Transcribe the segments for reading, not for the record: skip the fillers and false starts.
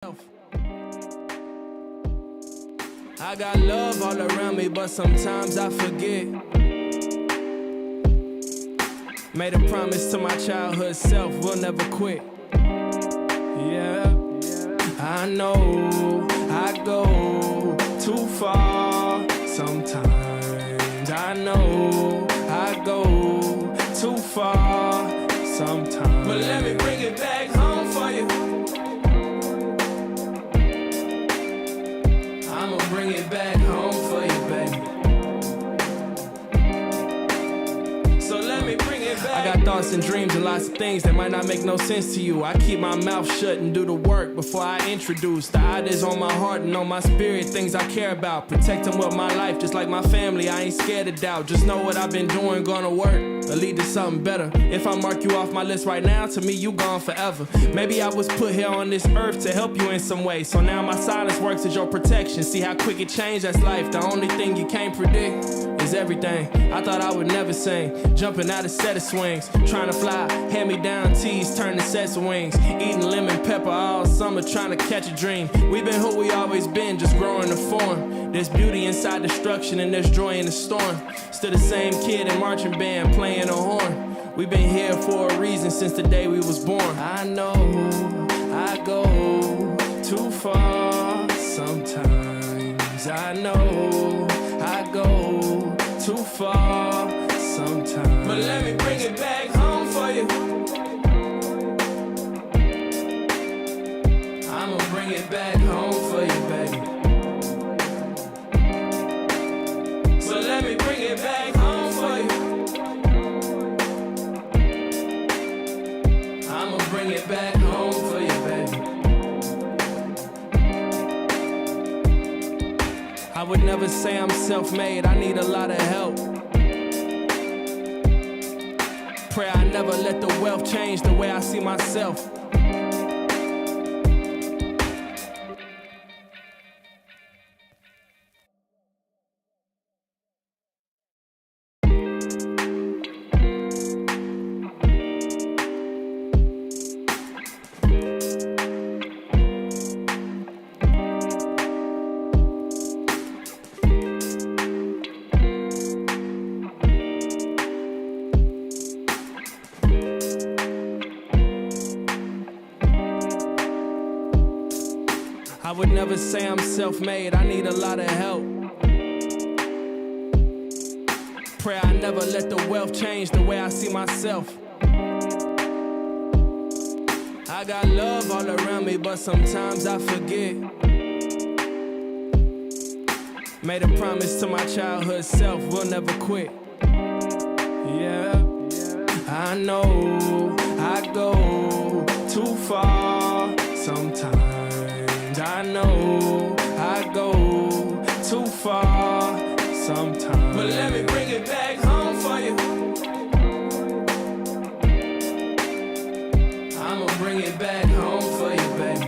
I got love all around me, but sometimes I forget. Made a promise to my childhood self, we'll never quit. Yeah, I know I go too far sometimes. I know I go too far sometimes. But let me bring it back home for you. I'ma bring it back home for you, baby. So let me bring it back. I got thoughts and dreams and lots of things that might not make no sense to you. I keep my mouth shut and do the work before I introduce the ideas on my heart and on my spirit, things I care about. Protect them with my life just like my family. I ain't scared of doubt. Just know what I've been doing gonna work or lead to something better. If I mark you off my list right now, to me you gone forever. Maybe I was put here on this earth to help you in some way, so now my silence works as your protection. See how quick it changed? That's life. The only thing you can't predict is everything. I thought I would never sing, jumping out a set of swings, trying to fly, hand-me-down tees turn to sets of wings, eating lemon pepper all summer trying to catch a dream. We've been who we always been, just growing to form. There's beauty inside destruction and there's joy in the storm. Still the same kid in marching band playing a horn. We've been here for a reason since the day we was born. I know I go too far sometimes. I know I go too far sometimes. But let me bring it back home for you. I'ma bring it back home for you, baby. So let me bring it back home for you. I'ma bring it back home for you, baby. I would never say I'm self-made, I need a lot of help. Pray I never let the wealth change the way I see myself. I would never say I'm self-made, I need a lot of help. Pray I never let the wealth change the way I see myself. I got love all around me, but sometimes I forget. Made a promise to my childhood self, we'll never quit. Yeah, I know I go too far sometimes. I know I go too far sometimes. But let me bring it back home for you. I'ma bring it back home for you, baby.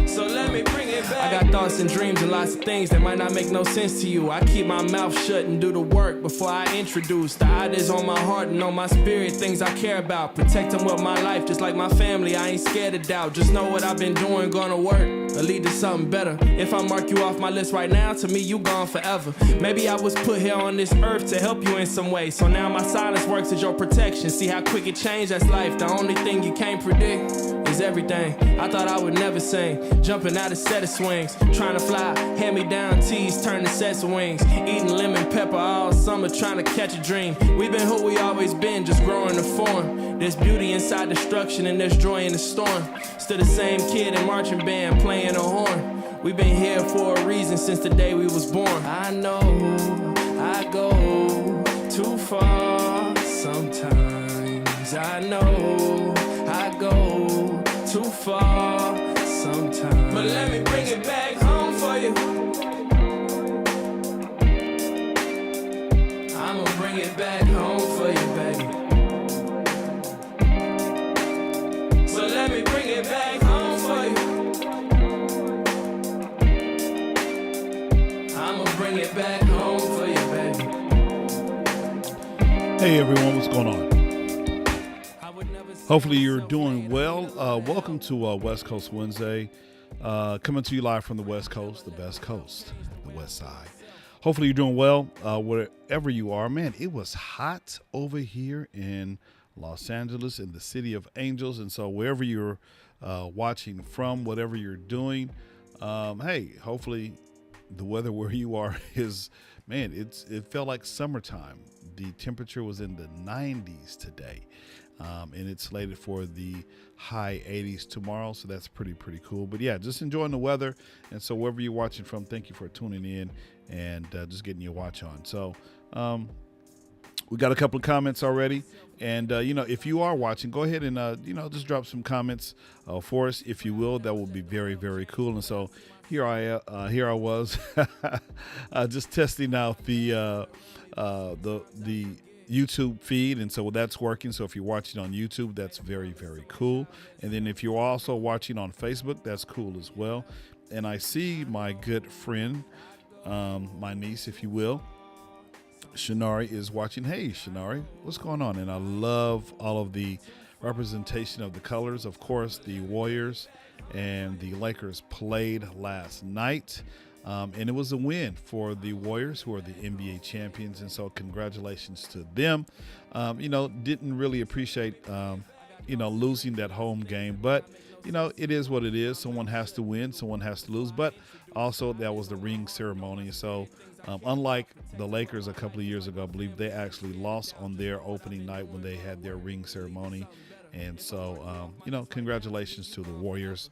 So let me bring it back. I got thoughts and dreams and lots of things that might not make no sense to you. I keep my mouth shut and do the work before I introduce the ideas on my heart and on my spirit, things I care about. Protect them with my life just like my family. I ain't scared of doubt. Just know what I've been doing gonna work or lead to something better. If I mark you off my list right now, to me you gone forever. Maybe I was put here on this earth to help you in some way, so now my silence works as your protection. See how quick it changed? That's life. The only thing you can't predict is everything. I thought I would never sing, jumping out a set of swings, trying to fly, hand-me-down tees turn to sets of wings, eating lemon pepper all summer trying to catch a dream. We've been who we always been, just growing to form. There's beauty inside destruction and there's joy in the storm. Still the same kid in marching band playing a horn. We've been here for a reason since the day we was born. I know I go too far sometimes. I know I go too far sometimes. But let me bring it back home for you. I'ma bring it back home for you, baby. So let me bring it back home for you. I'ma bring it back home for you, baby. Hey everyone, what's going on? I would never Hopefully you're doing well. Welcome to West Coast Wednesday. Coming to you live from the West Coast, the best coast, the West Side. Hopefully you're doing well wherever you are. Man, it was hot over here in Los Angeles, in the city of angels. And so wherever you're watching from, whatever you're doing, hey, hopefully the weather where you are is, man, it felt like summertime. The temperature was in the 90s today. And it's slated for the high 80s tomorrow, so that's pretty cool. But yeah, just enjoying the weather. And so wherever you're watching from, thank you for tuning in and just getting your watch on. So we got a couple of comments already. And, if you are watching, go ahead and, just drop some comments for us, if you will. That will be very cool. And so here I was just testing out the YouTube feed, and so that's working. So if you're watching on YouTube, that's very cool. And then if you're also watching on Facebook, that's cool as well. And I see my good friend, my niece, if you will, Shanari, is watching. Hey, Shanari, what's going on? And I love all of the representation of the colors. Of course, the Warriors and the Lakers played last night. And it was a win for the Warriors, who are the NBA champions. And so congratulations to them. Didn't really appreciate, losing that home game. But, it is what it is. Someone has to win. Someone has to lose. But also that was the ring ceremony. So unlike the Lakers a couple of years ago, I believe they actually lost on their opening night when they had their ring ceremony. And so, congratulations to the Warriors.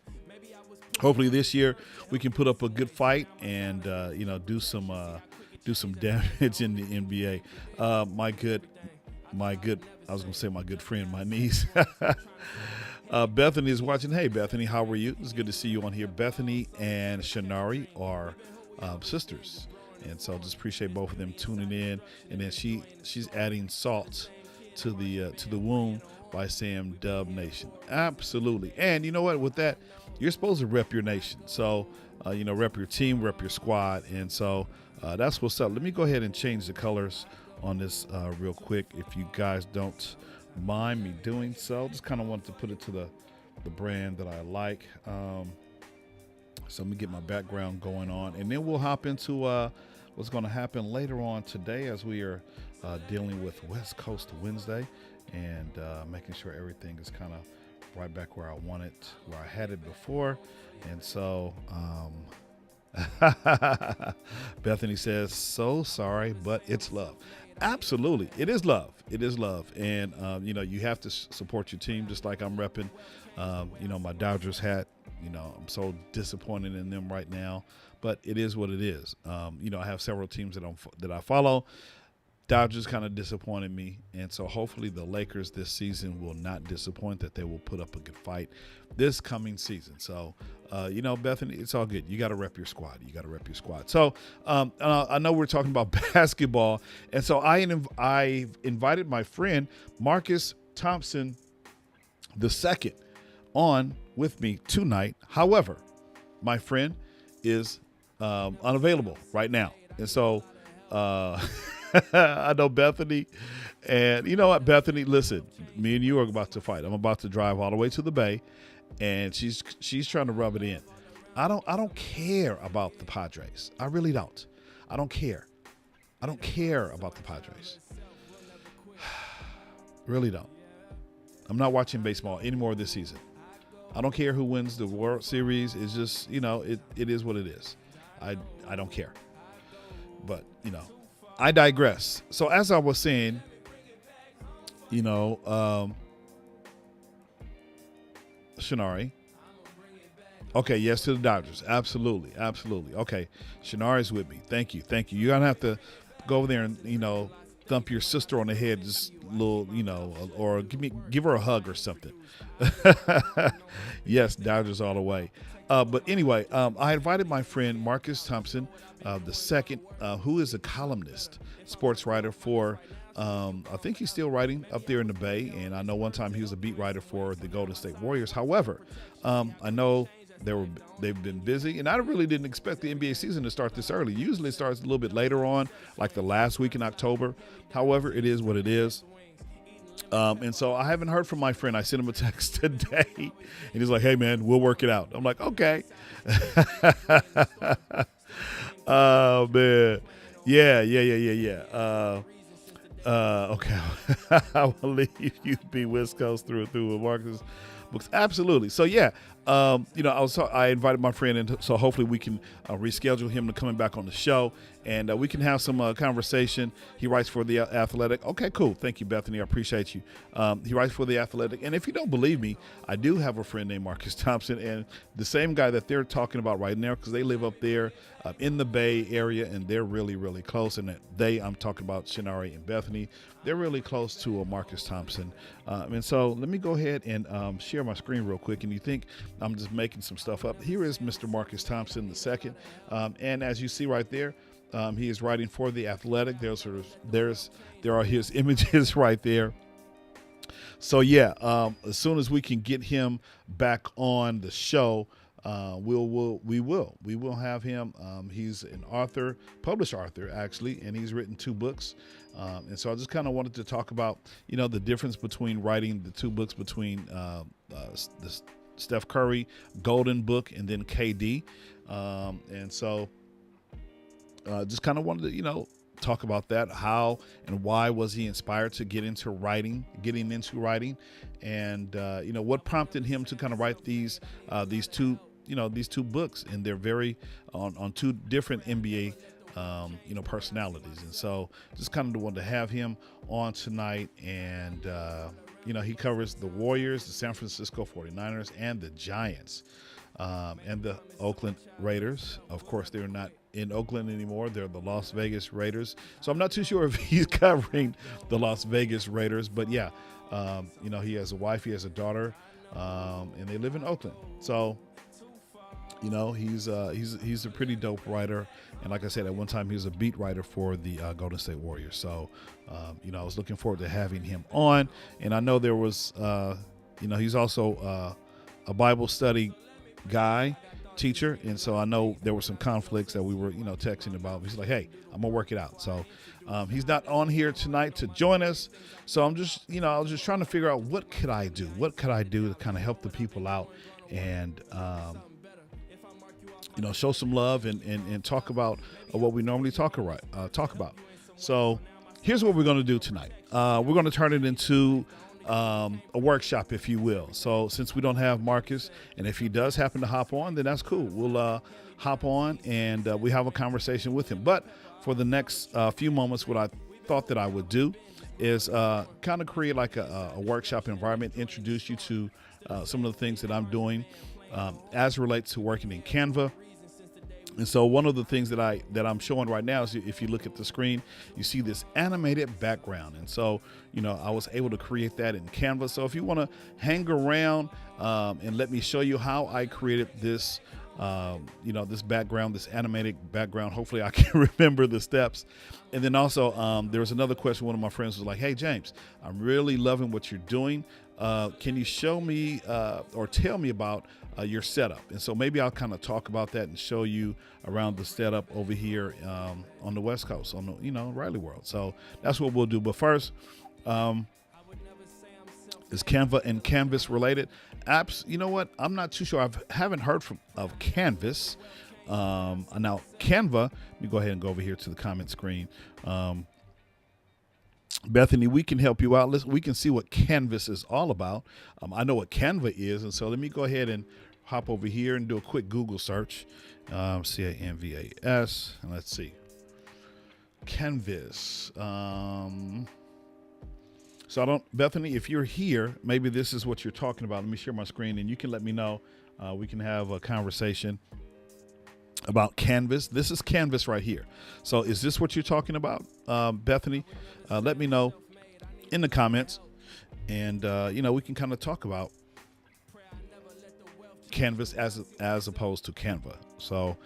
Hopefully this year we can put up a good fight and do some damage in the NBA. My good friend, my niece, Bethany is watching. Hey, Bethany, how are you? It's good to see you on here. Bethany and Shanari are sisters, and so just appreciate both of them tuning in. And then she's adding salt to the wound by saying Dub Nation. Absolutely. And you know what? With that, you're supposed to rep your nation. So, rep your team, rep your squad. And so that's what's up. Let me go ahead and change the colors on this real quick, if you guys don't mind me doing so. Just kind of wanted to put it to the brand that I like. So let me get my background going on. And then we'll hop into what's going to happen later on today as we are dealing with West Coast Wednesday and making sure everything is kind of right back where I want it, where I had it before. And so Bethany says, so sorry, but it's love. Absolutely. It is love. It is love. And, you have to support your team, just like I'm repping, my Dodgers hat. I'm so disappointed in them right now, but it is what it is. I have several teams that I follow. Dodgers kind of disappointed me, and so hopefully the Lakers this season will not disappoint, that they will put up a good fight this coming season. So, Bethany, it's all good. You got to rep your squad. So I know we're talking about basketball, and so I invited my friend Marcus Thompson II on with me tonight. However, my friend is unavailable right now, and so I know Bethany, and you know what, Bethany, listen, me and you are about to fight. I'm about to drive all the way to the Bay, and she's trying to rub it in. I don't care about the Padres. I really don't. I don't care about the Padres. Really don't. I'm not watching baseball anymore this season. I don't care who wins the World Series. It's just, it is what it is. I don't care. But, I digress. So as I was saying, Shanari. Okay, yes to the Dodgers. Absolutely. Okay, Shanari's with me. Thank you. You're going to have to go over there and, thump your sister on the head just a little, or give her a hug or something. Yes, Dodgers all the way. But anyway, I invited my friend Marcus Thompson II, who is a columnist, sports writer for, I think he's still writing up there in the Bay. And I know one time he was a beat writer for the Golden State Warriors. However, I know they've been busy, and I really didn't expect the NBA season to start this early. Usually it starts a little bit later on, like the last week in October. However, it is what it is. And so I haven't heard from my friend. I sent him a text today, and he's like, "Hey, man, we'll work it out." I'm like, "Okay." Oh man, yeah. Okay, I will leave you be West Coast through and through with Marcus books. Absolutely. So yeah, I invited my friend in, so hopefully we can reschedule him to coming back on the show, and we can have some conversation. He writes for The Athletic. Okay, cool. Thank you, Bethany. I appreciate you. He writes for The Athletic, and if you don't believe me, I do have a friend named Marcus Thompson, and the same guy that they're talking about right now, because they live up there in the Bay Area, and they're really, really close. And I'm talking about Shinari and Bethany. They're really close to Marcus Thompson. And so let me go ahead and share my screen real quick. And you think I'm just making some stuff up. Here is Mr. Marcus Thompson II. And as you see right there, he is writing for The Athletic. There are his images right there. So yeah, as soon as we can get him back on the show, we will have him. He's an author, published author actually, and he's written 2 books. And so I just kind of wanted to talk about, the difference between writing the 2 books between the Steph Curry Golden Book and then KD. And so just kind of wanted to, talk about that. How and why was he inspired to getting into writing, and what prompted him to kind of write these 2 books, and they're very on 2 different NBA personalities. And so just kind of wanted to have him on tonight, and he covers the Warriors, the San Francisco 49ers, and the Giants, and the Oakland Raiders. Of course, they're not in Oakland anymore. They're the Las Vegas Raiders. So I'm not too sure if he's covering the Las Vegas Raiders, but yeah, he has a wife, he has a daughter, and they live in Oakland. So, he's a pretty dope writer. And like I said, at one time he was a beat writer for the Golden State Warriors. So, I was looking forward to having him on. And I know there was, he's also a Bible study teacher, and so I know there were some conflicts that we were texting about. He's like, "Hey, I'm gonna work it out." So he's not on here tonight to join us, so I'm just I was just trying to figure out what could I do to kind of help the people out, and show some love and talk about what we normally talk about. So here's what we're going to do tonight. We're going to turn it into a workshop, if you will. So since we don't have Marcus, and if he does happen to hop on, then that's cool. We'll hop on and we have a conversation with him. But for the next few moments, what I thought that I would do is kind of create like a workshop environment, introduce you to some of the things that I'm doing as relates to working in Canva. And so one of the things that I'm showing right now is, if you look at the screen, you see this animated background. And so, I was able to create that in Canva. So if you want to hang around and let me show you how I created this, this background, this animated background, hopefully I can remember the steps. And then also there was another question. One of my friends was like, "Hey, James, I'm really loving what you're doing. Can you show me or tell me about your setup?" And so maybe I'll kind of talk about that and show you around the setup over here on the West Coast, on the Riley World. So that's what we'll do. But first, is Canva and Canvas related? Apps, you know what? I'm not too sure. I haven't heard of Canvas. Now Canva, let me go ahead and go over here to the comment screen. Bethany, we can help you out. We can see what Canvas is all about. I know what Canva is, and so let me go ahead and hop over here and do a quick Google search. Canvas, and let's see. Canvas. So Bethany, if you're here, maybe this is what you're talking about. Let me share my screen, and you can let me know. We can have a conversation about Canvas. This is Canvas right here. So is this what you're talking about, Bethany? Let me know in the comments, and we can kind of talk about Canvas as opposed to Canva. So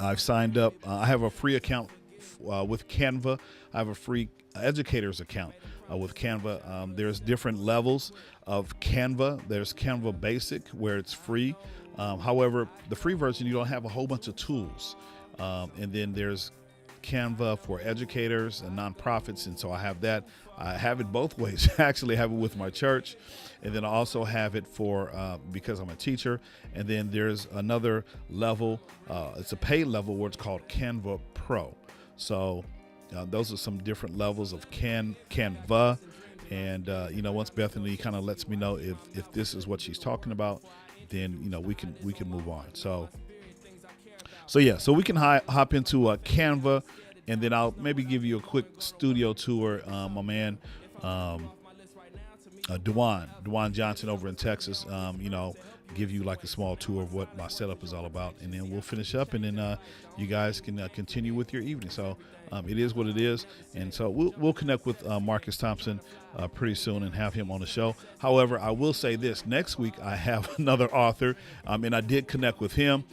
I've signed up. I have a free account with Canva. I have a free educator's account with Canva. There's different levels of Canva. There's Canva Basic, where it's free. However, the free version, you don't have a whole bunch of tools. And then there's Canva for educators and nonprofits, and so I have that. I have it both ways. I actually have it with my church, and then I also have it for because I'm a teacher. And then there's another level. It's a paid level where it's called Canva Pro. So those are some different levels of Canva. And once Bethany kind of lets me know if this is what she's talking about, then we can move on. So we can hop into Canva, and then I'll maybe give you a quick studio tour. My man, Dewan Johnson over in Texas, give you like a small tour of what my setup is all about, and then we'll finish up, and then you guys can continue with your evening. So it is what it is, and so we'll connect with Marcus Thompson pretty soon and have him on the show. However, I will say this: next week I have another author, and I did connect with him.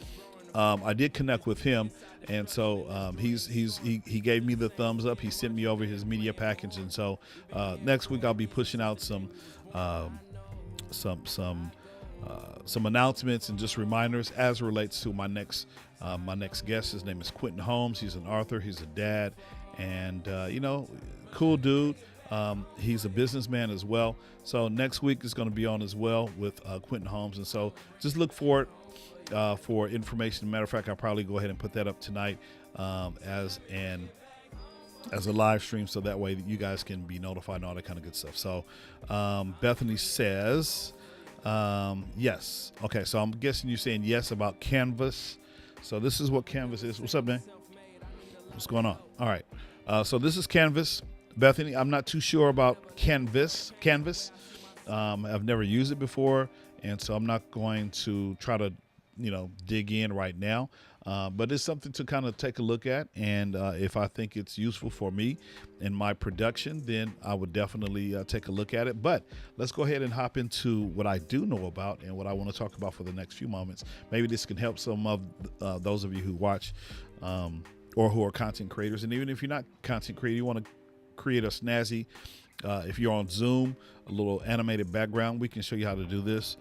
And so he gave me the thumbs up. He sent me over his media package, and so next week I'll be pushing out some announcements and just reminders as it relates to my next guest. His name is Quentin Holmes. He's an author. He's a dad, and cool dude. He's a businessman as well. So next week is going to be on as well with Quentin Holmes, and so just look forward for information. Matter of fact, I'll probably go ahead and put that up tonight as a live stream, so that way that you guys can be notified and all that kind of good stuff. So Bethany says yes. Okay, so I'm guessing you're saying yes about Canvas. So this is what Canvas is. What's up, man? What's going on? All right. So this is Canvas. Bethany, I'm not too sure about Canvas. I've never used it before, and so I'm not going to try to dig in right now, but it's something to kind of take a look at, and if I think it's useful for me in my production, then I would definitely take a look at it. But let's go ahead and hop into what I do know about and what I want to talk about for the next few moments. Maybe this can help some of those of you who watch or who are content creators, and even if you're not content creator, you want to create a snazzy, if you're on Zoom, a little animated background, we can show you how to do this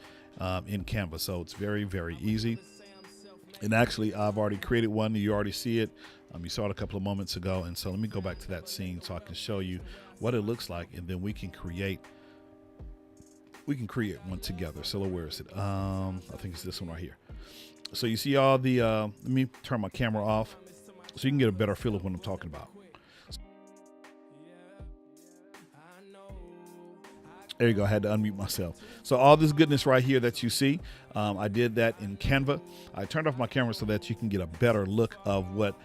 in Canva. So it's very, very easy. And actually, I've already created one. You already see it. You saw it a couple of moments ago. And so let me go back to that scene so I can show you what it looks like, and then we can create one together. So where is it? I think it's this one right here. So you see all the, let me turn my camera off so you can get a better feel of what I'm talking about. There you go. I had to unmute myself. So all this goodness right here that you see, I did that in Canva. I turned off my camera so that you can get a better look of what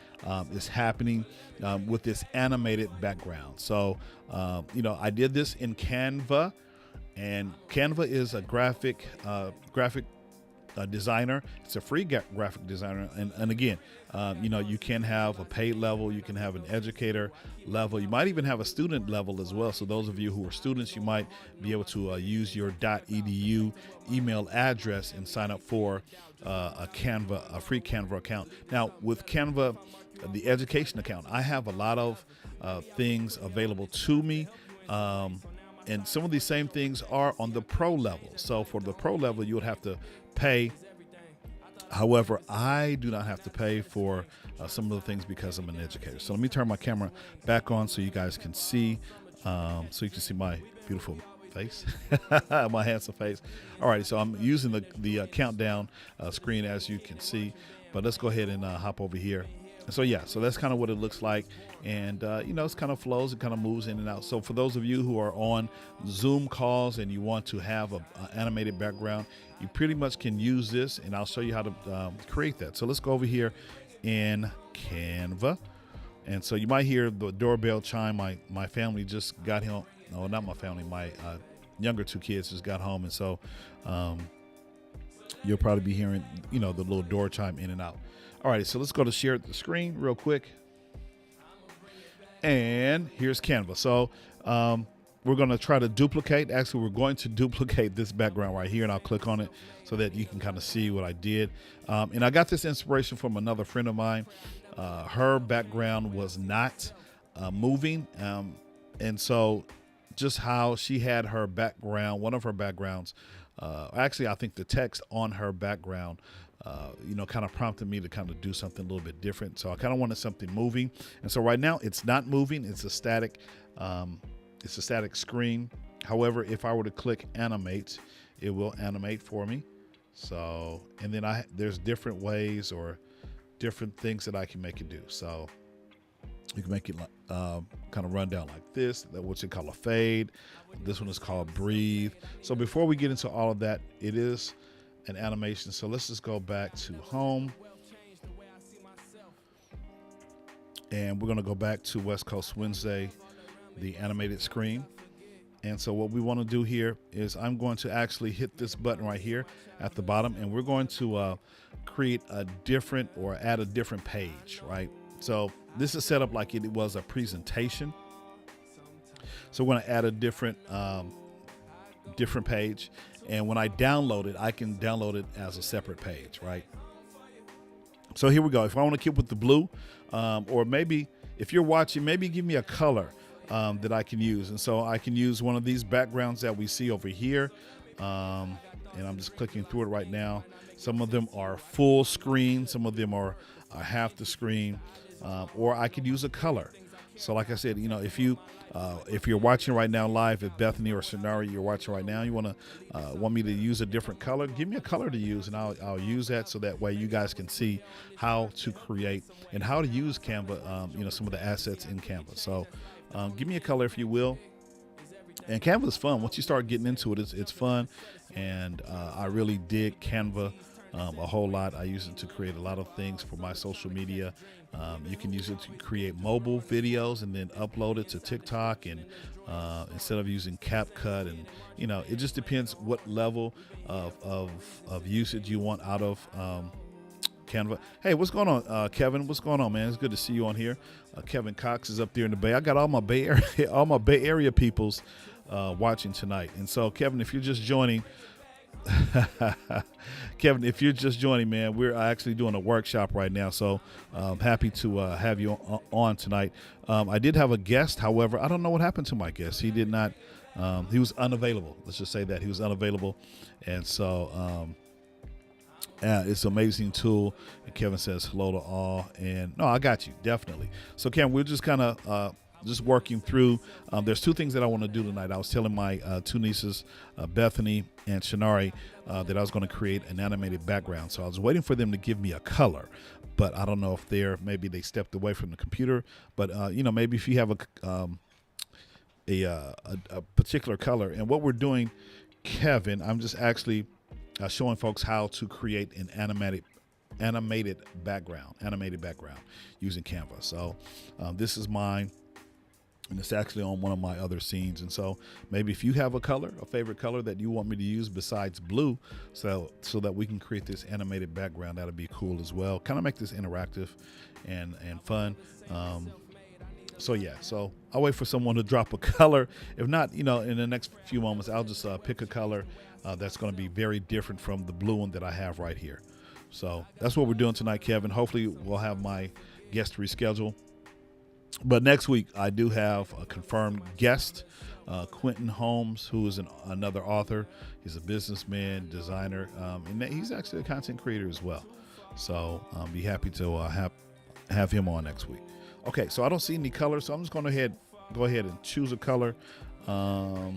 is happening with this animated background. So, I did this in Canva, and Canva is a graphic designer. It's a free graphic designer, and again, you can have a paid level, you can have an educator level, you might even have a student level as well. So those of you who are students, you might be able to use your .edu email address and sign up for a free Canva account. Now with Canva, the education account, I have a lot of things available to me. And some of these same things are on the pro level. So for the pro level, you would have to pay. However, I do not have to pay for some of the things because I'm an educator. So let me turn my camera back on so you guys can see, my beautiful face, my handsome face. All right, so I'm using the countdown screen, as you can see. But let's go ahead and hop over here. So that's kind of what it looks like, and it's kind of flows, it kind of moves in and out. So for those of you who are on Zoom calls and you want to have an animated background, you pretty much can use this, and I'll show you how to create that. So let's go over here in Canva, and so you might hear the doorbell chime. My family just got home. No, not my family. My younger two kids just got home, and so you'll probably be hearing the little door chime in and out. All right, so let's go to share the screen real quick. And here's Canva. So we're going to try to duplicate. Actually, we're going to duplicate this background right here, and I'll click on it so that you can kind of see what I did. And I got this inspiration from another friend of mine. Her background was not moving. And so just how she had her background, one of her backgrounds actually, I think the text on her background, kind of prompted me to kind of do something a little bit different. So I kind of wanted something moving. And so right now it's not moving. It's a static screen. However, if I were to click animate, it will animate for me. So, and then there's different ways or different things that I can make it do. So you can make it kind of run down like this, which they call a fade. This one is called breathe. So before we get into all of that, it is an animation. So let's just go back to home. And we're going to go back to West Coast Wednesday, the animated screen. And so what we want to do here is I'm going to actually hit this button right here at the bottom, and we're going to create a different or add a different page, right? So this is set up like it was a presentation. So we're going to add a different page. And when I download it, I can download it as a separate page, right? So here we go. If I want to keep with the blue, or maybe if you're watching, maybe give me a color that I can use. And so I can use one of these backgrounds that we see over here. And I'm just clicking through it right now. Some of them are full screen. Some of them are half the screen. Or I could use a color. So like I said, if you're watching right now live, if Bethany or Sonari, you're watching right now, you want me to use a different color, give me a color to use, and I'll use that so that way you guys can see how to create and how to use Canva, some of the assets in Canva. So give me a color if you will. And Canva is fun. Once you start getting into it, it's fun. And I really dig Canva a whole lot. I use it to create a lot of things for my social media. You can use it to create mobile videos and then upload it to TikTok, and instead of using CapCut, and it just depends what level of usage you want out of Canva. Hey, what's going on, Kevin? What's going on, man? It's good to see you on here. Kevin Cox is up there in the Bay. I got all my Bay Area peoples watching tonight. And so, Kevin, if you're just joining. Kevin, if you're just joining, man, we're actually doing a workshop right now, so I'm happy to have you on tonight. I did have a guest, however, I don't know what happened to my guest. He did not, he was unavailable. Let's just say that he was unavailable. And so it's an amazing tool. And Kevin says hello to all. And no, I got you, definitely. So Kevin, we're just kind of just working through. There's two things that I want to do tonight. I was telling my two nieces, Bethany and Shanari, that I was going to create an animated background. So I was waiting for them to give me a color, but I don't know if maybe they stepped away from the computer. But maybe if you have a particular color. And what we're doing, Kevin, I'm just actually showing folks how to create an animated background using Canva. So this is mine. And it's actually on one of my other scenes. And so maybe if you have a favorite color that you want me to use besides blue, so that we can create this animated background, that'll be cool as well. Kind of make this interactive and fun. So I'll wait for someone to drop a color. If not, in the next few moments, I'll just pick a color that's going to be very different from the blue one that I have right here. So that's what we're doing tonight, Kevin. Hopefully we'll have my guest reschedule. But next week, I do have a confirmed guest, Quentin Holmes, who is another author. He's a businessman, designer, and he's actually a content creator as well. So I'll be happy to have him on next week. Okay, so I don't see any colors, so I'm just going to go ahead and choose a color. Let's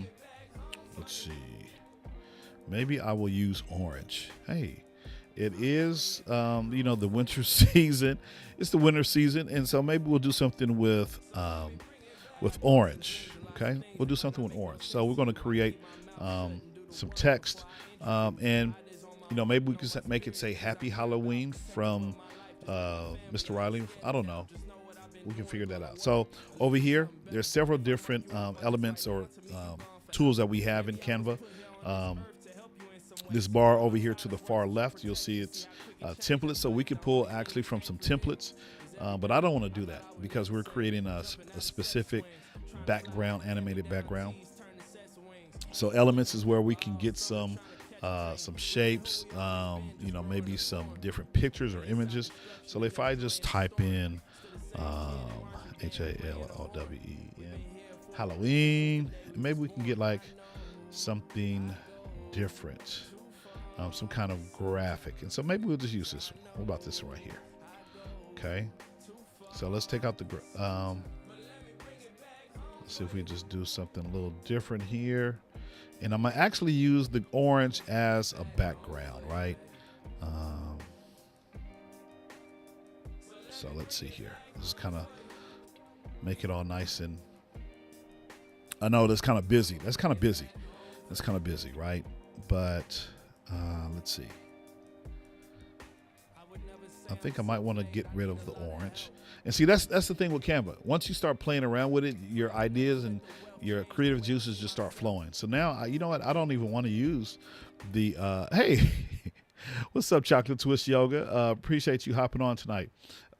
see. Maybe I will use orange. Hey. It is, the winter season. It's the winter season, and so maybe we'll do something with orange. Okay, we'll do something with orange. So we're going to create some text, and maybe we can make it say "Happy Halloween" from Mr. Riley. I don't know. We can figure that out. So over here, there's several different elements or tools that we have in Canva. This bar over here to the far left, you'll see it's templates. So we can pull actually from some templates, but I don't want to do that because we're creating a specific background, animated background. So elements is where we can get some shapes, maybe some different pictures or images. So if I just type in Halloween, Halloween, maybe we can get like something different, some kind of graphic. And so maybe we'll just use this one. What about this one right here? Okay. So let's take out the, let's see if we just do something a little different here. And I'm going to actually use the orange as a background, right? So let's see here. Just kind of make it all nice. And I know that's kind of busy. That's kind of busy, right? But let's see. I think I might want to get rid of the orange. And see, that's the thing with Canva. Once you start playing around with it, your ideas and your creative juices just start flowing. So now, you know what? I don't even want to use the, hey, what's up, Chocolate Twist Yoga? Appreciate you hopping on tonight.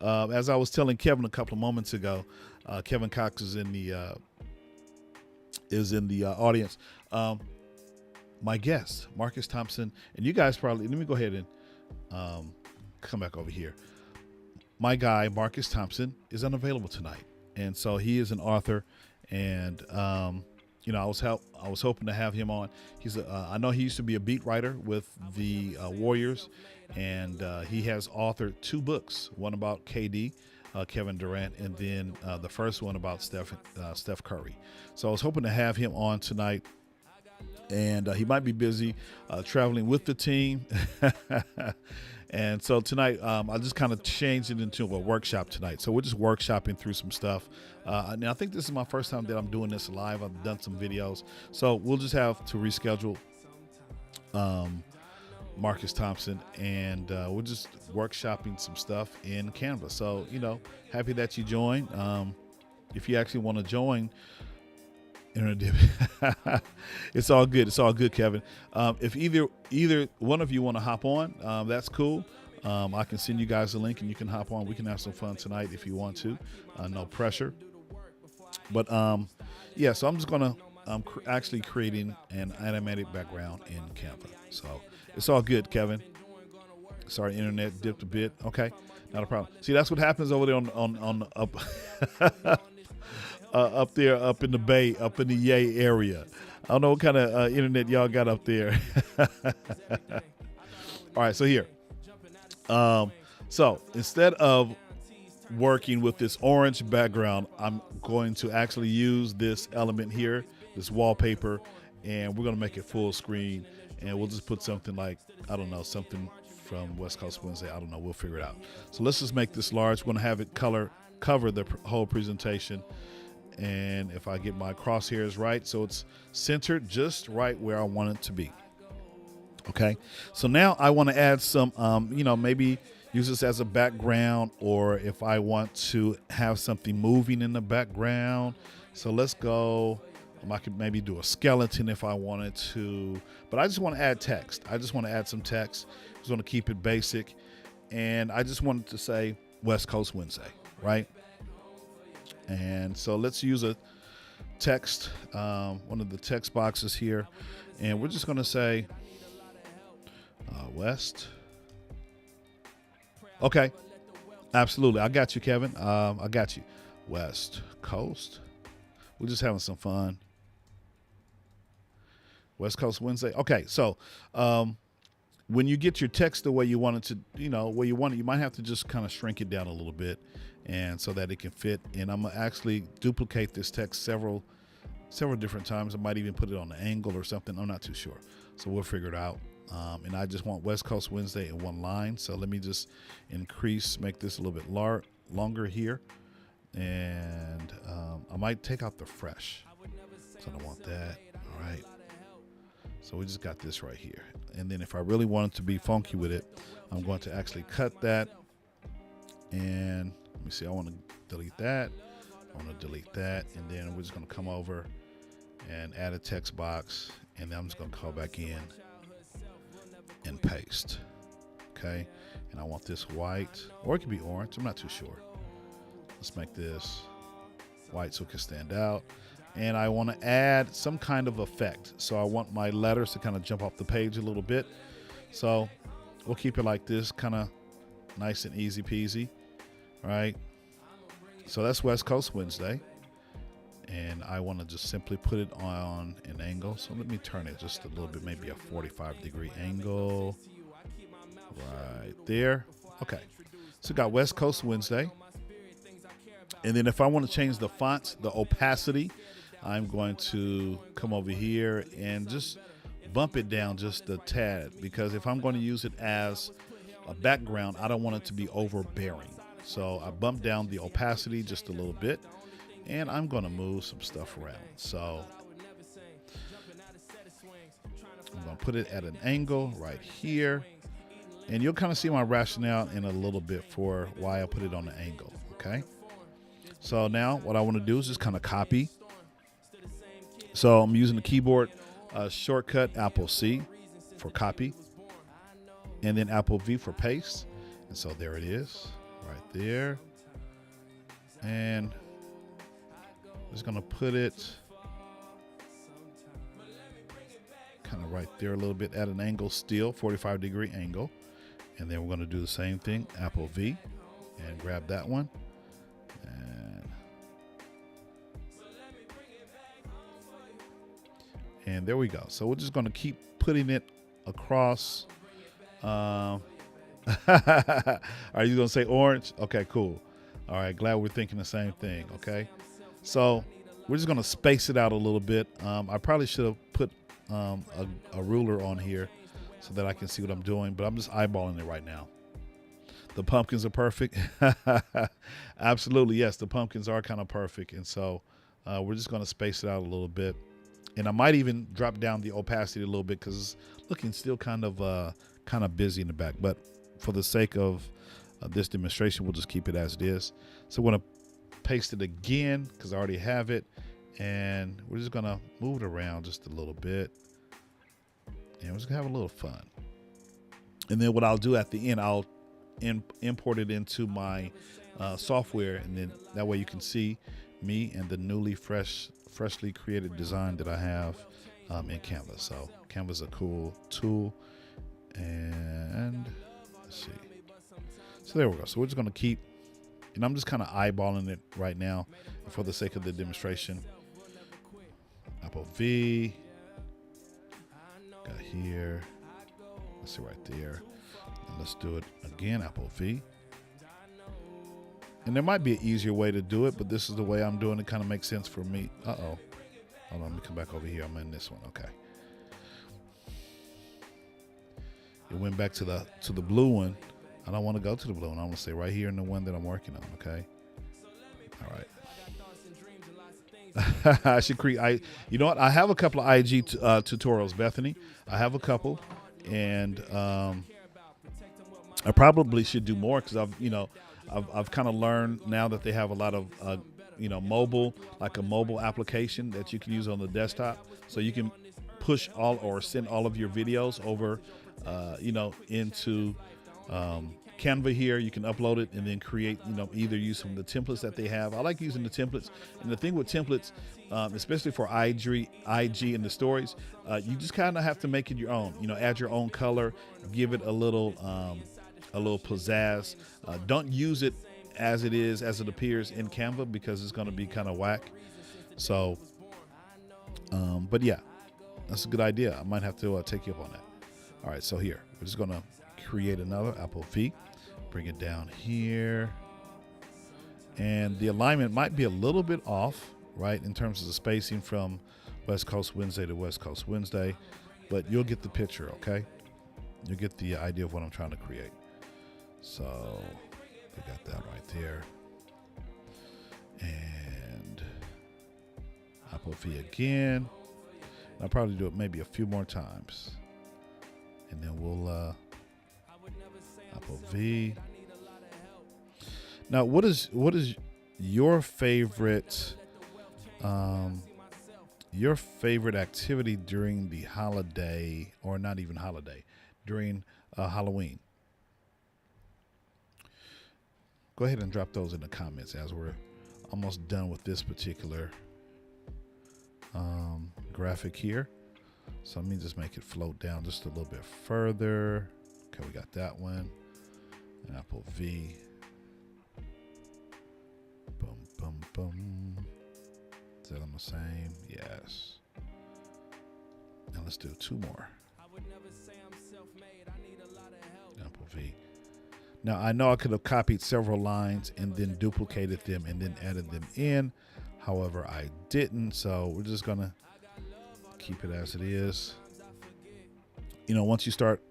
As I was telling Kevin a couple of moments ago, Kevin Cox is in the audience. My guest, Marcus Thompson, and you guys probably, let me go ahead and come back over here. My guy, Marcus Thompson, is unavailable tonight. And so he is an author. And, you know, I was hoping to have him on. I know he used to be a beat writer with the Warriors. And he has authored 2 books, one about KD, Kevin Durant, and then the first one about Steph Curry. So I was hoping to have him on tonight. And he might be busy traveling with the team. And so tonight, I just kind of changed it into a workshop tonight. So we're just workshopping through some stuff. And I think this is my first time that I'm doing this live. I've done some videos. So we'll just have to reschedule Marcus Thompson. And we're just workshopping some stuff in Canva. So, you know, happy that you joined. If you actually want to join, it's all good. It's all good, Kevin. If either one of you want to hop on, that's cool. I can send you guys a link and you can hop on. We can have some fun tonight if you want to. No pressure. But yeah, so I'm just gonna actually creating an animated background in Canva. So it's all good, Kevin. Sorry, internet dipped a bit. Okay, not a problem. See, that's what happens over there on up. Up there, up in the Bay, up in the Yay area. I don't know what kind of internet y'all got up there. All right, so here. So instead of working with this orange background, I'm going to actually use this element here, this wallpaper, and we're going to make it full screen. And we'll just put something like, I don't know, something from West Coast Wednesday. I don't know. We'll figure it out. So let's just make this large. We're going to have it cover the whole presentation. And if I get my crosshairs right, so it's centered just right where I want it to be. Okay. So now I want to add some, you know, maybe use this as a background, or if I want to have something moving in the background. So let's go. I could maybe do a skeleton if I wanted to, but I just want to add text. I just want to add some text. I just want to keep it basic. And I just wanted to say West Coast Wednesday, right? And so let's use a text, one of the text boxes here, and we're just going to say West. Okay, absolutely. I got you, Kevin. I got you. West Coast. We're just having some fun. West Coast Wednesday. Okay, so when you get your text the way you want it to, you know, where you want it, you might have to just kind of shrink it down a little bit, and so that it can fit. And I'm gonna actually duplicate this text several different times. I might even put it on an angle or something. I'm not too sure. So we'll figure it out. And I just want West Coast Wednesday in one line. So let me just make this a little bit longer here. And I might take out the fresh. So I don't want that. All right. So we just got this right here. And then if I really wanted to be funky with it, I'm going to actually cut that. And let me see, I want to delete that. I want to delete that. And then we're just going to come over and add a text box. And then I'm just going to call back in and paste. Okay. And I want this white, or it could be orange. I'm not too sure. Let's make this white so it can stand out. And I want to add some kind of effect. So I want my letters to kind of jump off the page a little bit. So we'll keep it like this, kind of nice and easy peasy. All right. So that's West Coast Wednesday. and I want to just simply put it on an angle. So let me turn it just a little bit, maybe a 45-degree angle right there. Okay, so got West Coast Wednesday. And then if I want to change the font, the opacity, I'm going to come over here and just bump it down just a tad, because if I'm going to use it as a background, I don't want it to be overbearing. So I bump down the opacity just a little bit, and I'm going to move some stuff around. So I'm going to put it at an angle right here, and you'll kind of see my rationale in a little bit for why I put it on an angle. Okay. So now what I want to do is just kind of copy. So I'm using the keyboard shortcut Apple C for copy, and then Apple V for paste. And so there it is right there. And I'm just going to put it kind of right there a little bit at an angle still, 45-degree angle. And then we're going to do the same thing, Apple V, and grab that one. And there we go. So we're just going to keep putting it across. Are you going to say orange? Okay, cool. All right, glad we're thinking the same thing, okay? So we're just going to space it out a little bit. I probably should have put a ruler on here so that I can see what I'm doing, but I'm just eyeballing it right now. The pumpkins are perfect. Absolutely, yes, the pumpkins are kind of perfect. And so we're just going to space it out a little bit. And I might even drop down the opacity a little bit because it's looking still kind of busy in the back. But for the sake of this demonstration, we'll just keep it as it is. So we're going to paste it again because I already have it. And we're just going to move it around just a little bit. And we're just going to have a little fun. And then what I'll do at the end, I'll import it into my software. And then that way you can see me and the freshly created design that I have in Canva. So Canva's a cool tool. And let's see. So there we go. So we're just going to keep, and I'm just kind of eyeballing it right now for the sake of the demonstration. Apple V. Got here. Let's see right there. And let's do it again, Apple V. And there might be an easier way to do it, but this is the way I'm doing it. Kind of makes sense for me. Uh-oh. Hold on, let me come back over here. I'm in this one. Okay. It went back to the blue one. I don't want to go to the blue one. I want to stay right here in the one that I'm working on. Okay. All right. I should create. You know what? I have a couple of IG tutorials, Bethany. I have a couple, and I probably should do more because I've kind of learned now that they have a lot of mobile, like a mobile application that you can use on the desktop, so you can push all or send all of your videos over into Canva here. You can upload it and then create, either use some of the templates that they have. I like using the templates. And the thing with templates, especially for IG and the stories, you just kind of have to make it your own, add your own color, give it a little pizzazz. Don't use it as it appears in Canva because it's going to be kind of whack. So, but yeah, that's a good idea. I might have to take you up on that. All right, so here, we're just going to create another Apple V, bring it down here. And the alignment might be a little bit off, right, in terms of the spacing from West Coast Wednesday to West Coast Wednesday, but you'll get the picture, okay? You'll get the idea of what I'm trying to create. So we got that right there. And Apple V again. I'll probably do it maybe a few more times. And then we'll Apple V. Now, what is your favorite activity during the holiday, or not even holiday, during Halloween? Go ahead and drop those in the comments as we're almost done with this particular graphic here. So let me just make it float down just a little bit further. Okay, we got that one. Apple V. Boom, boom, boom. Is that the same. Yes. Now let's do 2 more. Apple V. Now I know I could have copied several lines and then duplicated them and then added them in. However, I didn't, so we're just gonna keep it as it is. You know, once you start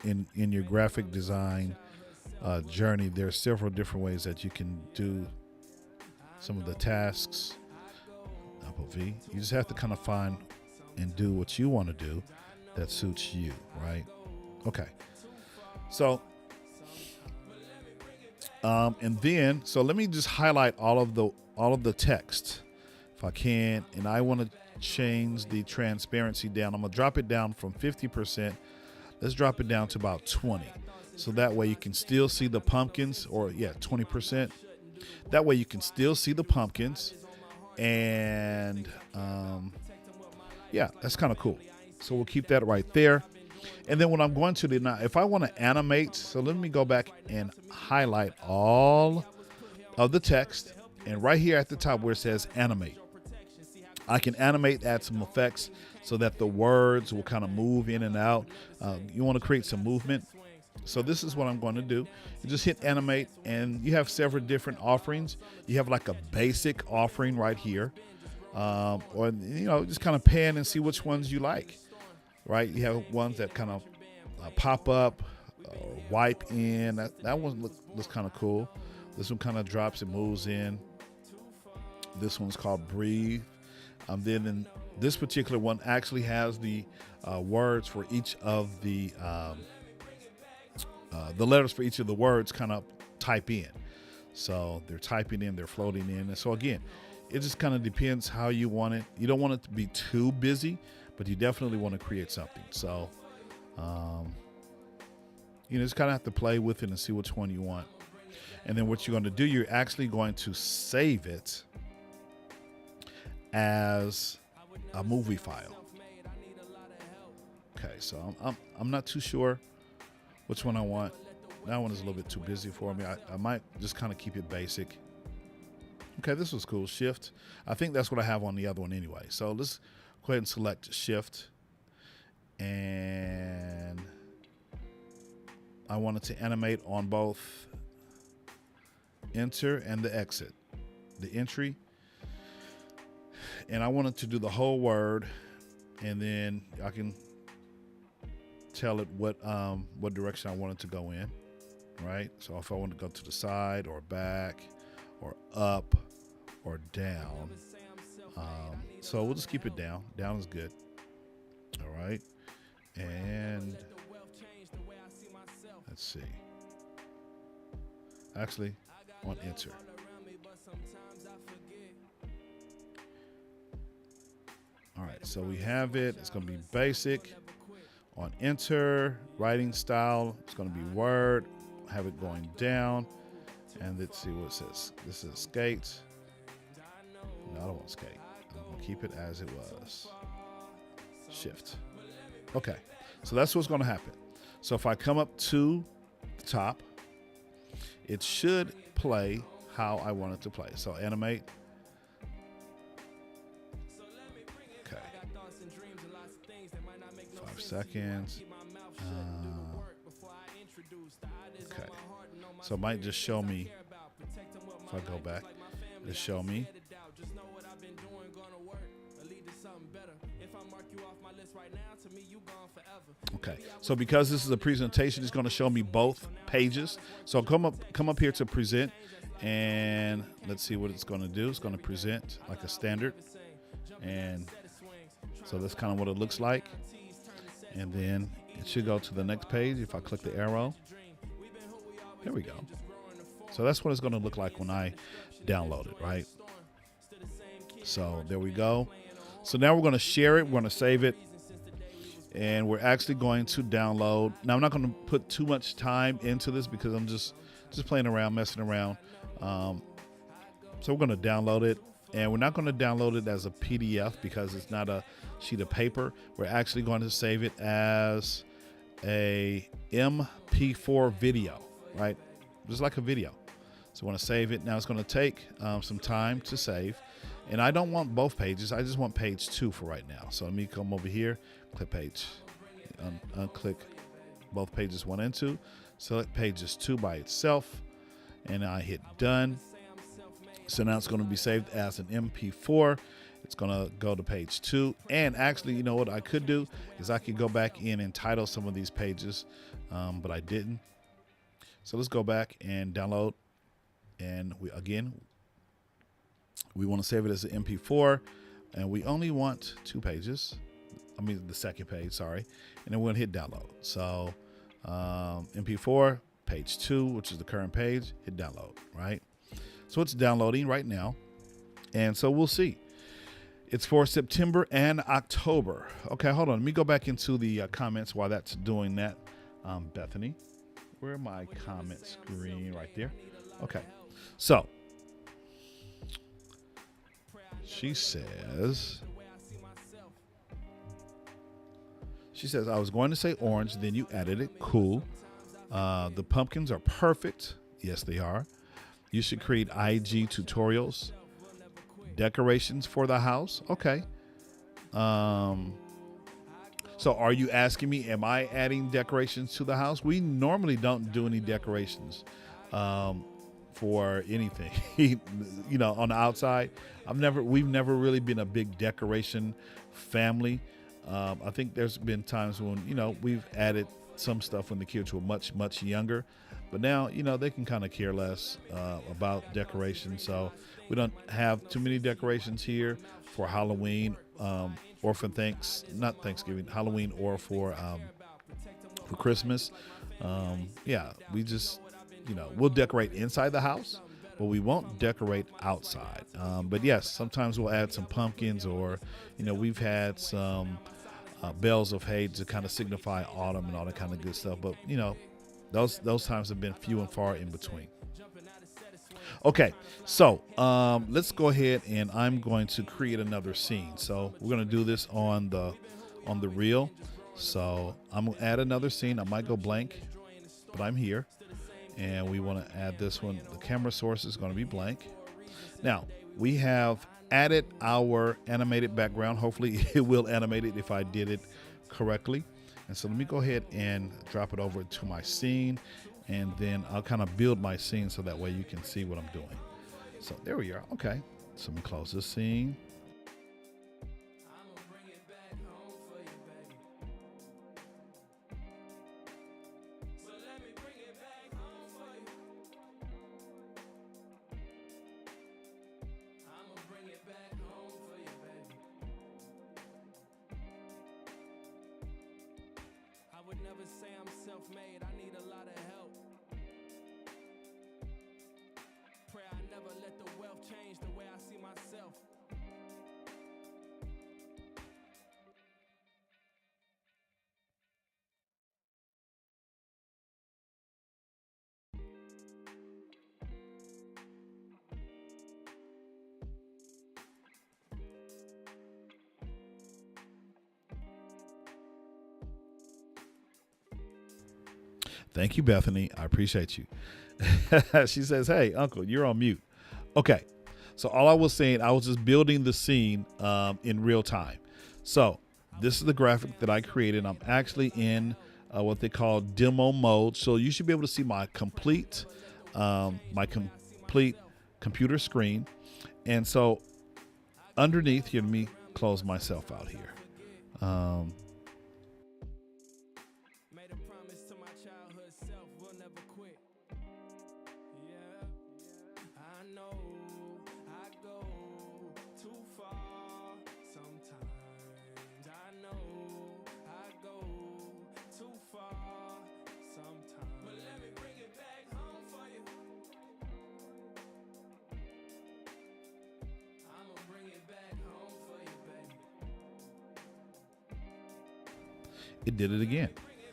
in your graphic design journey, there's several different ways that you can do some of the tasks. Apple V. You just have to kind of find and do what you want to do that suits you, right? Okay. So, and then, so let me just highlight all of the text if I can, and I want to change the transparency down. I'm gonna drop it down from 50%. Let's drop it down to about 20. So that way you can still see the pumpkins, or 20%. That way you can still see the pumpkins, and that's kind of cool. So we'll keep that right there. And then what I'm going to do now, if I want to animate, so let me go back and highlight all of the text, and right here at the top where it says animate, I can animate, add some effects so that the words will kind of move in and out. You want to create some movement. So this is what I'm going to do. You just hit animate, and you have several different offerings. You have like a basic offering right here. Or, just kind of pan and see which ones you like, right? You have ones that kind of pop up, wipe in. That one looks kind of cool. This one kind of drops and moves in. This one's called breathe. Then in this particular one actually has the words for each of the letters for each of the words kind of type in. So they're typing in, they're floating in. And so again, it just kind of depends how you want it. You don't want it to be too busy, but you definitely want to create something. So, just kind of have to play with it and see which one you want. And then what you're going to do, you're actually going to save it as a movie file. Okay, so I'm not too sure which one I want. That one is a little bit too busy for me. I might just kind of keep it basic. Okay, this was cool. Shift. I think that's what I have on the other one anyway. So let's go ahead and select shift. And I wanted to animate on both enter and the exit. The entry. And I wanted to do the whole word, and then I can tell it what direction I wanted to go in, right? So if I want to go to the side or back or up or down, so we'll just keep it down. Down is good. All right, and let's see. Actually, on enter. All right, so we have it. It's going to be basic. On enter, writing style, it's going to be word. Have it going down. And let's see what it says. This is skate. No, I don't want skate. I'm going to keep it as it was. Shift. Okay, so that's what's going to happen. So if I come up to the top, it should play how I want it to play. So animate. 5 seconds. Okay. So it might just show me, if I go back, just show me. Okay. So because this is a presentation, it's going to show me both pages. So come up here to present, and let's see what it's going to do. It's going to present like a standard, and so that's kind of what it looks like. And then it should go to the next page if I click the arrow. There we go. So that's what it's going to look like when I download it, right? So there we go. So now we're going to share it. We're going to save it. And we're actually going to download. Now I'm not going to put too much time into this because I'm just playing around, messing around. So we're going to download it. And we're not going to download it as a PDF because it's not a sheet of paper. We're actually going to save it as a MP4 video, right? Just like a video. So I want to save it. Now it's going to take some time to save. And I don't want both pages. I just want page 2 for right now. So let me come over here, click page, unclick both pages 1 and 2, select pages 2 by itself, and I hit done. So now it's going to be saved as an MP4. It's going to go to page 2. And actually, you know what I could do is I could go back in and title some of these pages, but I didn't. So let's go back and download. And we want to save it as an MP4, and we only want 2 pages. I mean, the second page, sorry. And then we're going to hit download. So MP4, page 2, which is the current page, hit download, right? So it's downloading right now. And so we'll see. It's for September and October. Okay, hold on. Let me go back into the comments while that's doing that. Bethany, where are my comment screen? Right there. Okay. So she says, I was going to say orange, then you added it. Cool. The pumpkins are perfect. Yes, they are. You should create IG tutorials. Decorations for the house. Okay. So are you asking me, am I adding decorations to the house? We normally don't do any decorations for anything, you know, on the outside. We've never really been a big decoration family. I think there's been times when, you know, we've added some stuff when the kids were much, much younger, but now, you know, they can kind of care less about decoration. So we don't have too many decorations here for Halloween or for Halloween or for Christmas. Yeah, we just, you know, we'll decorate inside the house, but we won't decorate outside. But yes, sometimes we'll add some pumpkins, or, you know, we've had some bales of hay to kind of signify autumn and all that kind of good stuff. But, you know, those times have been few and far in between. Okay, so let's go ahead, and I'm going to create another scene. So we're going to do this on the reel. So I'm going to add another scene. I might go blank, but I'm here. And we want to add this one. The camera source is going to be blank. Now, we have added our animated background. Hopefully it will animate it if I did it correctly. And so let me go ahead and drop it over to my scene, and then I'll kind of build my scene so that way you can see what I'm doing. So there we are. Okay. So let me close this scene. Never say I'm self-made, I need a lot of help. Pray I never let the wealth change the way I see myself. Thank you, Bethany. I appreciate you. She says, hey, Uncle, you're on mute. Okay. So all I was saying, I was just building the scene in real time. So this is the graphic that I created. I'm actually in what they call demo mode. So you should be able to see my complete computer screen. And so underneath here, let me close myself out here. It did it again.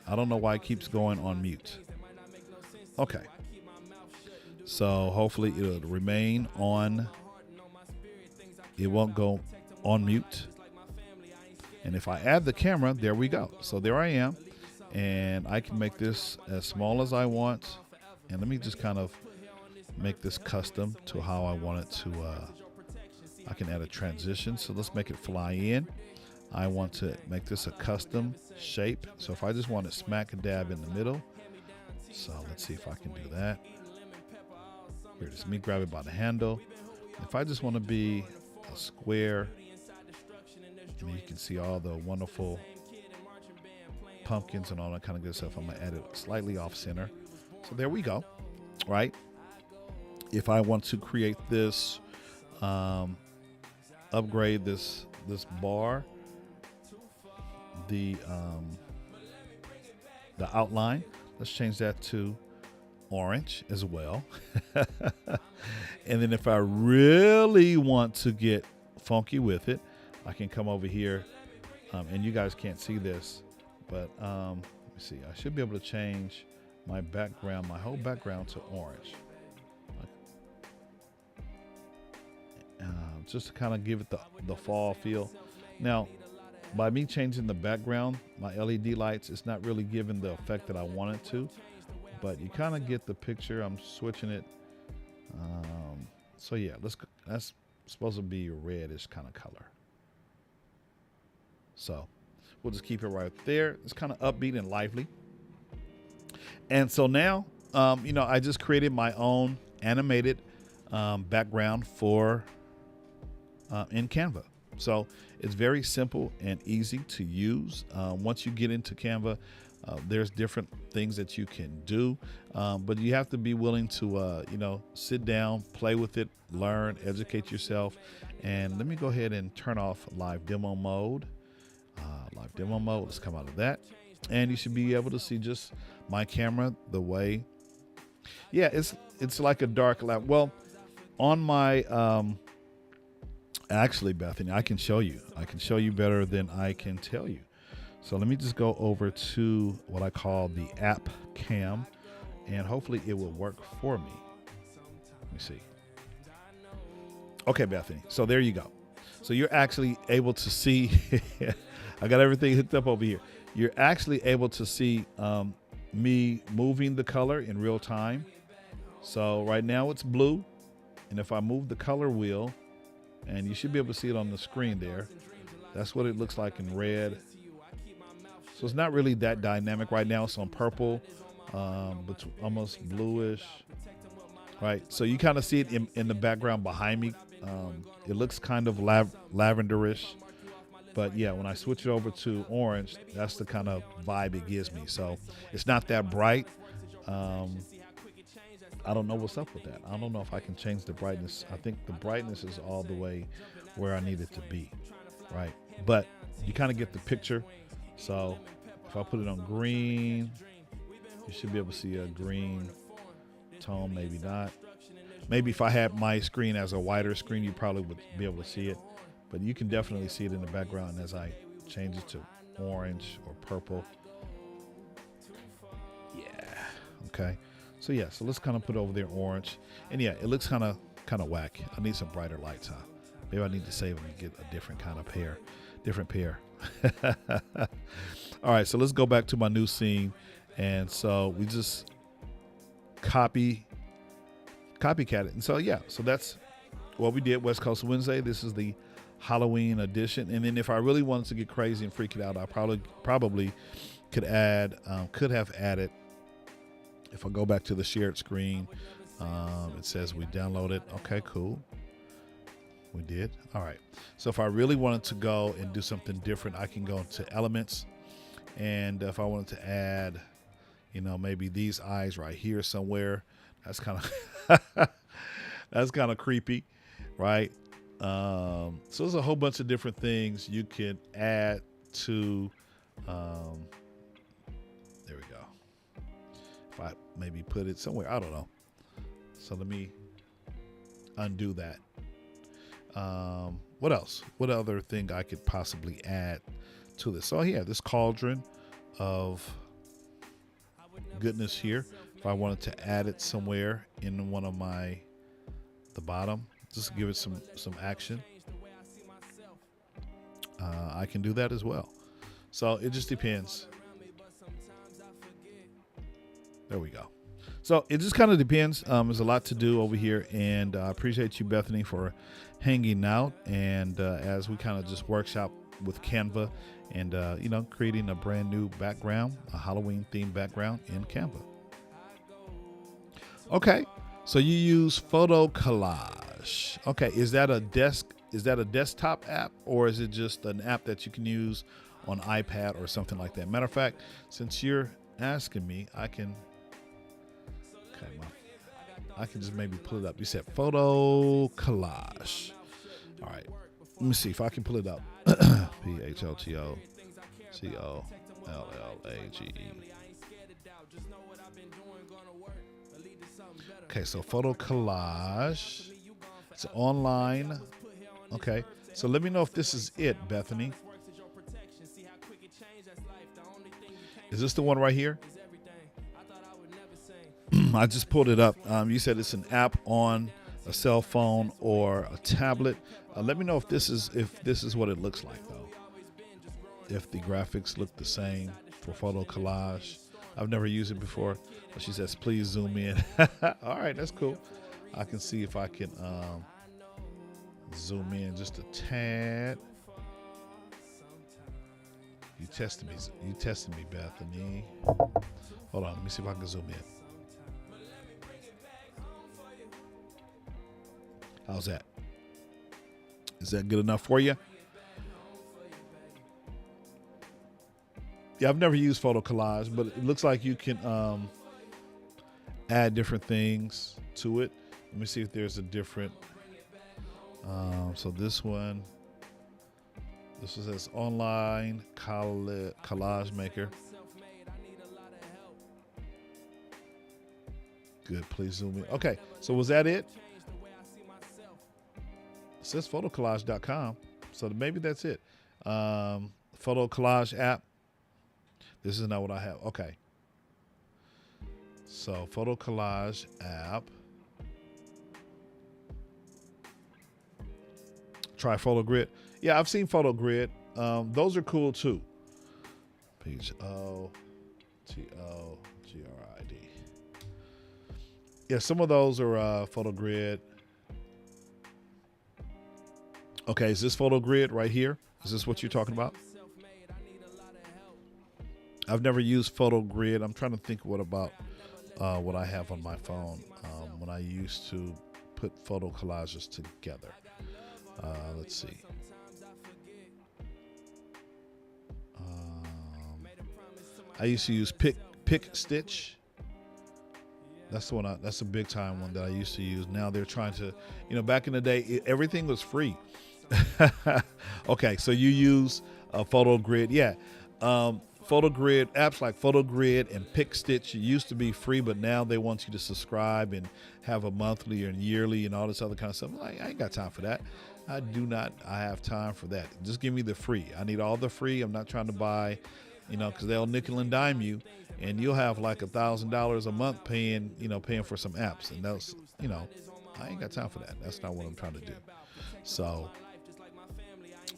I don't know why it keeps going on mute. Okay. So hopefully it'll remain on. It won't go on mute. And if I add the camera, there we go. So there I am. And I can make this as small as I want. And let me just kind of make this custom to how I want it to. I can add a transition. So let's make it fly in. I want to make this a custom shape. So if I just want it smack dab in the middle. So let's see if I can do that. Here it is, me grab it by the handle. If I just want to be a square, and you can see all the wonderful pumpkins and all that kind of good stuff. I'm gonna add it slightly off center. So there we go, right? If I want to create this, upgrade this bar, the outline, let's change that to orange as well. And then if I really want to get funky with it, I can come over here, and you guys can't see this, but let me see. I should be able to change my background, my whole background to orange, just to kind of give it the fall feel. Now, by me changing the background, my LED lights, it's not really giving the effect that I want it to, but you kind of get the picture. I'm switching it. So yeah, that's supposed to be a reddish kind of color. So we'll just keep it right there. It's kind of upbeat and lively. And so now, I just created my own animated background for in Canva. So it's very simple and easy to use. Once you get into Canva, there's different things that you can do, but you have to be willing to, sit down, play with it, learn, educate yourself. And let me go ahead and turn off live demo mode. Live demo mode, let's come out of that. And you should be able to see just my camera the way, it's like a dark lab. Well, on my, actually, Bethany, I can show you better than I can tell you. So let me just go over to what I call the app cam, and hopefully it will work for me. Let me see. Okay, Bethany. So there you go. So you're actually able to see, I got everything hooked up over here. You're actually able to see me moving the color in real time. So right now it's blue. And if I move the color wheel, and you should be able to see it on the screen there, that's what it looks like in red. So it's not really that dynamic right now. It's on purple, but almost bluish, right? So you kind of see it in the background behind me. It looks kind of lavenderish, but yeah, when I switch it over to orange, that's the kind of vibe it gives me. So it's not that bright. I don't know what's up with that. I don't know if I can change the brightness. I think the brightness is all the way where I need it to be, right? But you kind of get the picture. So if I put it on green, you should be able to see a green tone, maybe not. Maybe if I had my screen as a wider screen, you probably would be able to see it. But you can definitely see it in the background as I change it to orange or purple. Yeah, okay. So yeah, so let's kind of put over there orange. And yeah, it looks kind of whack. I need some brighter lights, huh? Maybe I need to save them and get a different kind of different pair. All right, so let's go back to my new scene. And so we just copycat it. And so yeah, so that's what we did. West Coast Wednesday. This is the Halloween edition. And then if I really wanted to get crazy and freak it out, I probably could have added. If I go back to the shared screen, it says we downloaded. Okay, cool. We did. All right. So if I really wanted to go and do something different, I can go to elements. And if I wanted to add, maybe these eyes right here somewhere, that's kind of creepy, right? So there's a whole bunch of different things you can add to, there we go. If I maybe put it somewhere, I don't know. So let me undo that. What else? What other thing I could possibly add to this? So yeah, this cauldron of goodness here. If I wanted to add it somewhere in one of the bottom, just give it some action. I can do that as well. So it just depends. There we go. So it just kind of depends. There's a lot to do over here, and I appreciate you, Bethany, for hanging out. And as we kind of just workshop with Canva and, creating a brand new background, a Halloween themed background in Canva. Okay. So you use Photo Collage. Okay. Is that a desktop app, or is it just an app that you can use on iPad or something like that? Matter of fact, since you're asking me, I can just maybe pull it up. You said Photo Collage. All right. Let me see if I can pull it up. PHOTOCOLLAGE. Okay, so Photo Collage. It's online. Okay. So let me know if this is it, Bethany. Is this the one right here? I just pulled it up. You said it's an app on a cell phone or a tablet. Let me know if this is what it looks like, though. If the graphics look the same for Photo Collage. I've never used it before. But she says, please zoom in. All right, that's cool. I can see if I can zoom in just a tad. You tested me, Bethany. Hold on, let me see if I can zoom in. How's that? Is that good enough for you? Yeah, I've never used Photo Collage, but it looks like you can add different things to it. Let me see if there's a different. So this one, this says online collage maker. Good, please zoom in. Okay, so was that it? It says photocollage.com, so maybe that's it. Photo Collage app. This is not what I have. Okay. So Photo Collage app. Try Photo Grid. Yeah, I've seen Photo Grid. Those are cool too. PHOTOGRID. Yeah, some of those are Photo Grid. Okay, is this Photo Grid right here? Is this what you're talking about? I've never used Photo Grid. I'm trying to think what I have on my phone when I used to put photo collages together. Let's see. I used to use Pick Stitch. That's the one. That's a big time one that I used to use. Now they're trying to, back in the day, everything was free. Okay, so you use Photo Grid. Yeah. Photo Grid, apps like Photo Grid and Pick Stitch used to be free, but now they want you to subscribe and have a monthly and yearly and all this other kind of stuff. I ain't got time for that. I have time for that. Just give me the free. I need all the free. I'm not trying to buy, because they'll nickel and dime you, and you'll have like $1,000 a month paying for some apps. And that's, I ain't got time for that. That's not what I'm trying to do. So,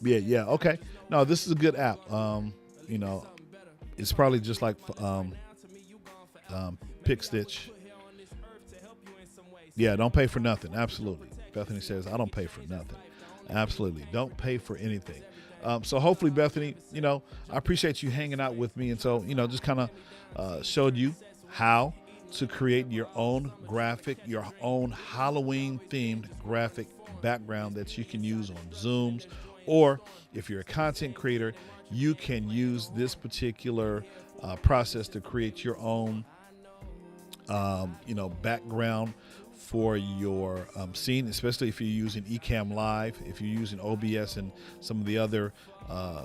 yeah. Okay. No, this is a good app. It's probably just like Pick Stitch. Yeah, don't pay for nothing. Absolutely. Bethany says, I don't pay for nothing. Absolutely. Don't pay for anything. So hopefully, Bethany, I appreciate you hanging out with me. And so, just kind of showed you how to create your own graphic, your own Halloween themed graphic background that you can use on Zooms. Or if you're a content creator, you can use this particular process to create your own, background for your scene, especially if you're using Ecamm Live, if you're using OBS and some of the other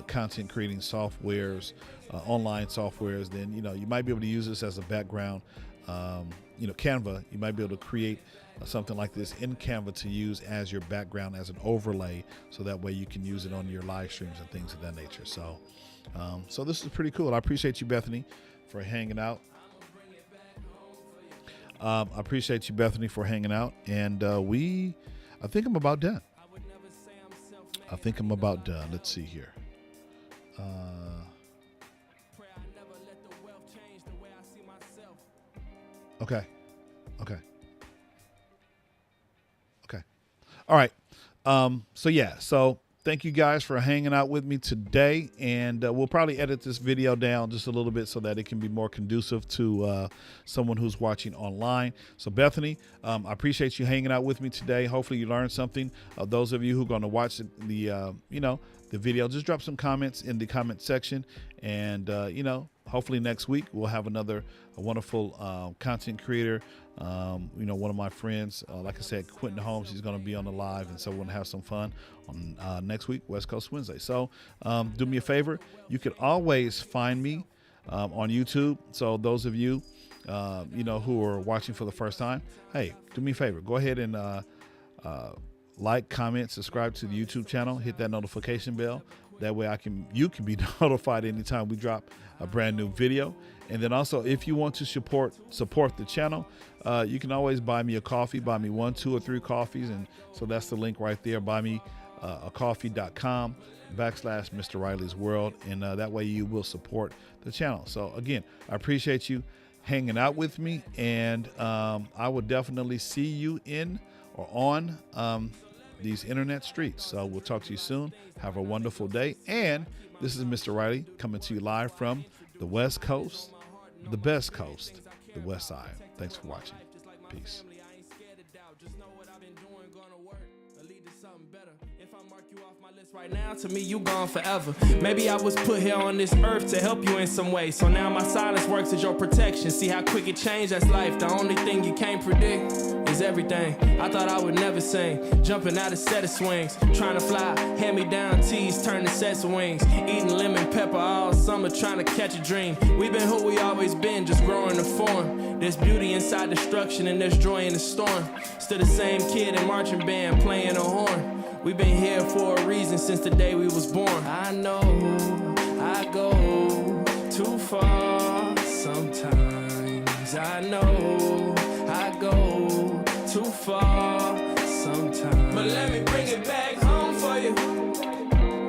content creating softwares, online softwares, then, you might be able to use this as a background. Canva, you might be able to create something like this in Canva to use as your background, as an overlay, so that way you can use it on your live streams and things of that nature. So, so this is pretty cool. I appreciate you, Bethany, for hanging out. I appreciate you, Bethany, for hanging out. And I think I'm about done. Let's see here. Okay. Okay. Okay. All right. So yeah, so thank you guys for hanging out with me today, and we'll probably edit this video down just a little bit so that it can be more conducive to someone who's watching online. So Bethany, I appreciate you hanging out with me today. Hopefully you learned something. Those of you who are going to watch the video, just drop some comments in the comment section, and hopefully next week we'll have another wonderful content creator. One of my friends, like I said, Quentin Holmes, he's going to be on the live, and so we're going to have some fun on next week, West Coast Wednesday. So do me a favor. You can always find me on YouTube. So those of you, who are watching for the first time, hey, do me a favor. Go ahead and like, comment, subscribe to the YouTube channel, hit that notification bell. That way you can be notified anytime we drop a brand new video. And then also, if you want to support the channel, you can always buy me a coffee, buy me 1, 2, or 3 coffees. And so that's the link right there, buymeacoffee.com/Mr. Riley's World. And that way you will support the channel. So again, I appreciate you hanging out with me, and I will definitely see you in or on these internet streets. So we'll talk to you soon. Have a wonderful day. And this is Mr. Riley coming to you live from the West Coast, the best coast, the West Side. Thanks for watching. Peace. Right now, to me, you gone forever. Maybe I was put here on this earth to help you in some way. So now my silence works as your protection. See how quick it changed? That's life. The only thing you can't predict is everything. I thought I would never sing. Jumping out a set of swings. Trying to fly. Hand-me-down tees turn to sets of wings. Eating lemon pepper all summer trying to catch a dream. We've been who we always been, just growing the form. There's beauty inside destruction and there's joy in the storm. Still the same kid in marching band playing a horn. We've been here for a reason since the day we was born. I know